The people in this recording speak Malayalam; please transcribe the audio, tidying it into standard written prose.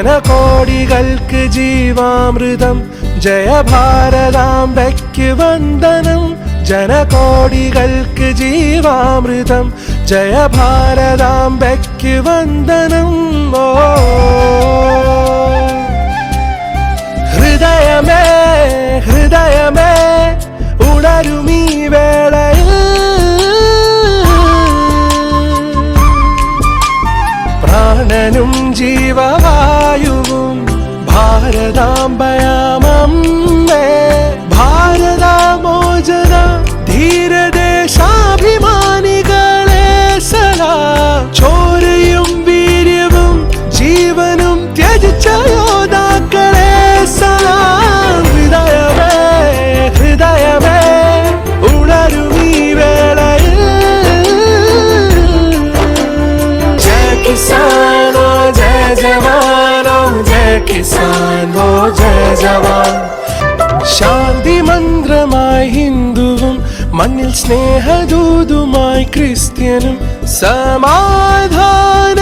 ജനകോടികൾക്ക് ജീവാമൃതം. ജയ ഭാരതാംബയ്ക്ക് വന്ദനം. ജനകോടികൾക്ക് ജീവാമൃതം. ജയ ഭാരതാംബയ്ക്ക് വന്ദനം. ഓ ഹൃദയമേ ഹൃദയമേ ഉണരുമീ വേളയിൽ. പ്രാണനും ജീവവായുവും ഭാരതാംബയാമമ്മേ. ഭാരതാമോചന ധീരദേശാഭിമാനികളെ സദാ ചോരയും വീര്യവും ജീവനും ത്യജിച്ച യോദ്ധാക്കളെ സദാ. ഹൃദയമേ ഹൃദയമേ ഉണരുമീ വേളയിൽ. ജയ കിസാനോ ജയ ജവാനോ ജയ കിസാനോ ജയ ജവാൻ. ശാന്തി മന്ത്രമായി ഹിന്ദുവും മണ്ണിൽ സ്നേഹദൂതുമായി ക്രിസ്ത്യനും. സമാധാന